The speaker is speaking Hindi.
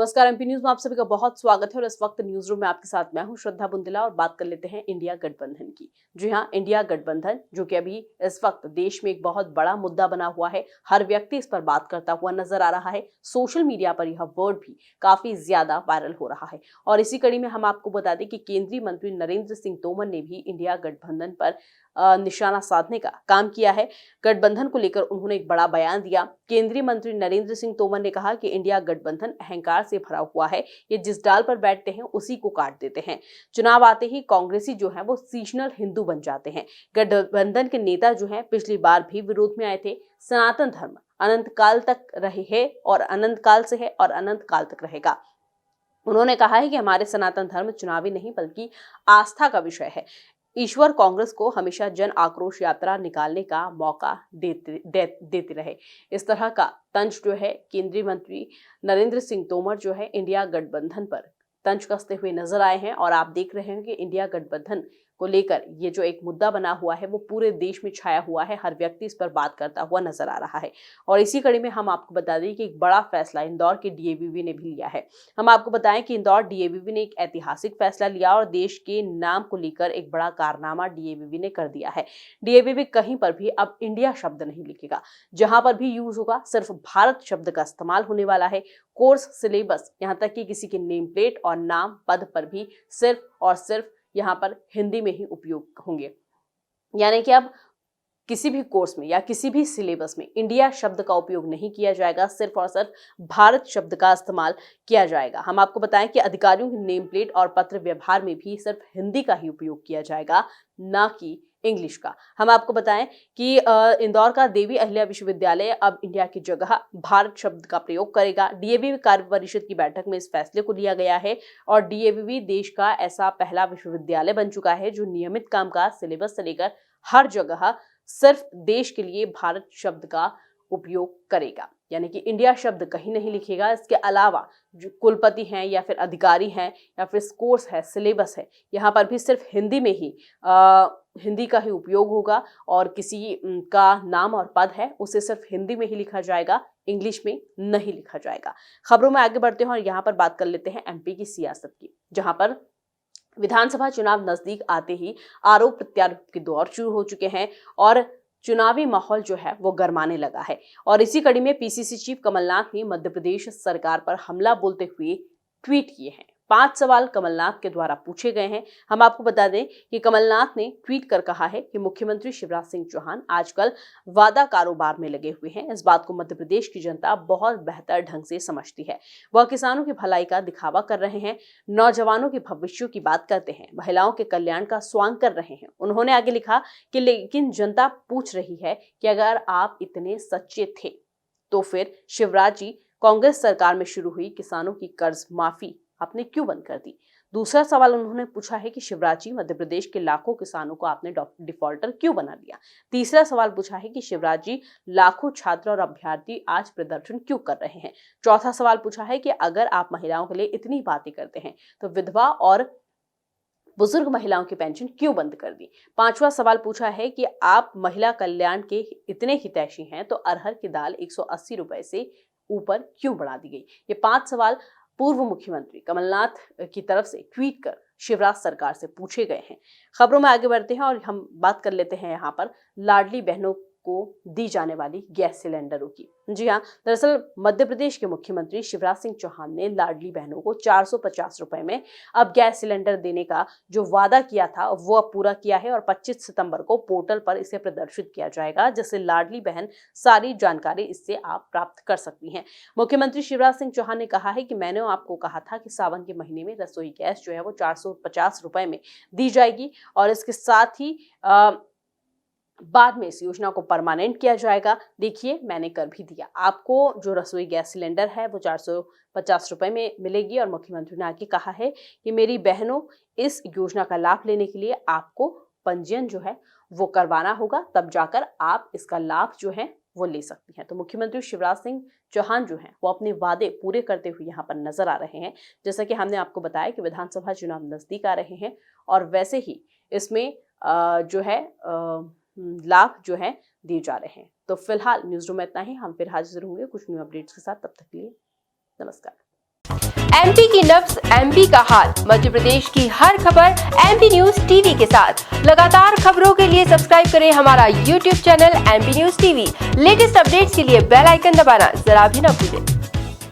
नमस्कार, एमपी न्यूज में आप सभी का बहुत स्वागत है और इस वक्त न्यूज रूम में आपके साथ मैं हूं श्रद्धा बुंदेला और बात कर लेते हैं इंडिया गठबंधन की। जी हां, इंडिया गठबंधन जो कि अभी इस वक्त देश में एक बहुत बड़ा मुद्दा बना हुआ है। हर व्यक्ति इस पर बात करता हुआ नजर आ रहा है। सोशल मीडिया पर यह वर्ड भी काफी ज्यादा वायरल हो रहा है और इसी कड़ी में हम आपको बता दें कि केंद्रीय मंत्री नरेंद्र सिंह तोमर ने भी इंडिया गठबंधन पर निशाना साधने का काम किया है। गठबंधन को लेकर उन्होंने एक बड़ा बयान दिया। केंद्रीय मंत्री नरेंद्र सिंह तोमर ने कहा कि इंडिया गठबंधन अहंकार से भरा हुआ है। ये जिस डाल पर बैठते हैं उसी को काट देते हैं। चुनाव आते ही कांग्रेसी जो है वो सीजनल हिंदू बन जाते हैं। गठबंधन के नेता जो हैं पिछली बार भी विरोध में आए थे। सनातन धर्म अनंत काल तक रहे है और अनंत काल से है और अनंत काल तक रहेगा। उन्होंने कहा है कि हमारे सनातन धर्म चुनावी नहीं बल्कि आस्था का विषय है। ईश्वर कांग्रेस को हमेशा जन आक्रोश यात्रा निकालने का मौका देते रहे। इस तरह का तंज जो है केंद्रीय मंत्री नरेंद्र सिंह तोमर जो है इंडिया गठबंधन पर तंज कसते हुए नजर आए हैं और आप देख रहे हैं कि इंडिया गठबंधन को लेकर ये जो एक मुद्दा बना हुआ है वो पूरे देश में छाया हुआ है। हर व्यक्ति इस पर बात करता हुआ नजर आ रहा है और इसी कड़ी में हम आपको बता दें कि एक बड़ा फैसला इंदौर के डीएवीवी ने भी लिया है। हम आपको बताएं कि इंदौर डीएवीवी ने एक ऐतिहासिक फैसला लिया और देश के नाम को लेकर एक बड़ा कारनामा डीएवीवी ने कर दिया है। डीएवीवी कहीं पर भी अब इंडिया शब्द नहीं लिखेगा। जहां पर भी यूज होगा सिर्फ भारत शब्द का इस्तेमाल होने वाला है। कोर्स सिलेबस यहाँ तक कि किसी के नेम प्लेट और नाम पद पर भी सिर्फ और सिर्फ यहाँ पर हिंदी में ही उपयोग होंगे। यानी कि अब किसी भी कोर्स में या किसी भी सिलेबस में इंडिया शब्द का उपयोग नहीं किया जाएगा, सिर्फ और सिर्फ भारत शब्द का इस्तेमाल किया जाएगा। हम आपको बताएं कि अधिकारियों की नेम प्लेट और पत्र व्यवहार में भी सिर्फ हिंदी का ही उपयोग किया जाएगा, ना कि इंग्लिश का। हम आपको बताएं कि इंदौर का देवी अहिल्या विश्वविद्यालय अब इंडिया की जगह भारत शब्द का प्रयोग करेगा। डीएवीवी कार्य परिषद की बैठक में इस फैसले को लिया गया है और डीएवीवी देश का ऐसा पहला विश्वविद्यालय बन चुका है जो नियमित कामकाज सिलेबस से लेकर हर जगह सिर्फ देश के लिए भारत शब्द का उपयोग करेगा। यानी कि इंडिया शब्द कहीं नहीं लिखेगा। इसके अलावा जो कुलपति हैं या फिर अधिकारी हैं या फिर कोर्स है, सिलेबस है, यहाँ पर भी सिर्फ हिंदी में ही हिंदी का ही उपयोग होगा और किसी का नाम और पद है उसे सिर्फ हिंदी में ही लिखा जाएगा, इंग्लिश में नहीं लिखा जाएगा। खबरों में आगे बढ़ते हैं और यहाँ पर बात कर लेते हैं एमपी की सियासत की, जहां पर विधानसभा चुनाव नजदीक आते ही आरोप प्रत्यारोप के दौर शुरू हो चुके हैं और चुनावी माहौल जो है वो गरमाने लगा है। और इसी कड़ी में पीसीसी चीफ कमलनाथ ने मध्य प्रदेश सरकार पर हमला बोलते हुए ट्वीट किए हैं। 5 सवाल कमलनाथ के द्वारा पूछे गए हैं। हम आपको बता दें कि कमलनाथ ने ट्वीट कर कहा है कि मुख्यमंत्री शिवराज सिंह चौहान आजकल वादा कारोबार में लगे हुए हैं। इस बात को मध्य प्रदेश की जनता बहुत बेहतर ढंग से समझती है। वह किसानों की भलाई का दिखावा कर रहे हैं, नौजवानों के भविष्य की बात करते हैं, महिलाओं के कल्याण का स्वांग कर रहे हैं। उन्होंने आगे लिखा कि लेकिन जनता पूछ रही है कि अगर आप इतने सच्चे थे तो फिर शिवराज जी कांग्रेस सरकार में शुरू हुई किसानों की कर्ज माफी आपने क्यों बंद कर दी। दूसरा सवाल उन्होंने पूछा है कि शिवराज जी मध्य प्रदेश के लाखों किसानों को आपने डिफॉल्टर क्यों बना दिया। तीसरा सवाल पूछा है कि शिवराज जी लाखों छात्र और अभ्यर्थी आज प्रदर्शन क्यों कर रहे हैं। चौथा सवाल पूछा है कि अगर आप महिलाओं के लिए इतनी बातें करते हैं तो विधवा और बुजुर्ग महिलाओं की पेंशन क्यों बंद कर दी। पांचवा सवाल पूछा है कि आप महिला कल्याण के इतने हितैषी हैं तो अरहर की दाल 180 रुपए से ऊपर क्यों बढ़ा दी गई। ये 5 सवाल पूर्व मुख्यमंत्री कमलनाथ की तरफ से ट्वीट कर शिवराज सरकार से पूछे गए हैं। खबरों में आगे बढ़ते हैं और हम बात कर लेते हैं यहाँ पर लाडली बहनों को दी जाने वाली गैस सिलेंडरों की। जी हाँ, दरअसल मध्य प्रदेश के मुख्यमंत्री शिवराज सिंह चौहान ने लाडली बहनों को 450 रुपए में अब गैस सिलेंडर देने का जो वादा किया था वो अब पूरा किया है और 25 सितंबर को पोर्टल पर इसे प्रदर्शित किया जाएगा, जिससे लाडली बहन सारी जानकारी इससे आप प्राप्त कर सकती हैं। मुख्यमंत्री शिवराज सिंह चौहान ने कहा है कि मैंने आपको कहा था कि सावन के महीने में रसोई गैस जो है वो 450 रुपए में दी जाएगी और इसके साथ ही बाद में इस योजना को परमानेंट किया जाएगा। देखिए मैंने कर भी दिया। आपको जो रसोई गैस सिलेंडर है वो 450 रुपए में मिलेगी और मुख्यमंत्री ने आगे कहा है कि मेरी बहनों इस योजना का लाभ लेने के लिए आपको पंजीयन जो है वो करवाना होगा, तब जाकर आप इसका लाभ जो है वो ले सकती हैं। तो मुख्यमंत्री शिवराज सिंह चौहान जो हैं वो अपने वादे पूरे करते हुए यहाँ पर नजर आ रहे हैं। जैसा कि हमने आपको बताया कि विधानसभा चुनाव नजदीक आ रहे हैं और वैसे ही इसमें जो है लाभ जो है दिए जा रहे हैं। तो फिलहाल न्यूज़ रूम में इतना ही। हम फिर हाजिर होंगे कुछ न्यू अपडेट्स के साथ। तब तक के लिए नमस्कार। एमपी की नब्ज, एमपी का हाल, मध्य प्रदेश की हर खबर एमपी न्यूज टीवी के साथ। लगातार खबरों के लिए सब्सक्राइब करें हमारा YouTube channel MP news TV. Latest updates के लिए बेल आइकन दबाना जरा भी न भूलें।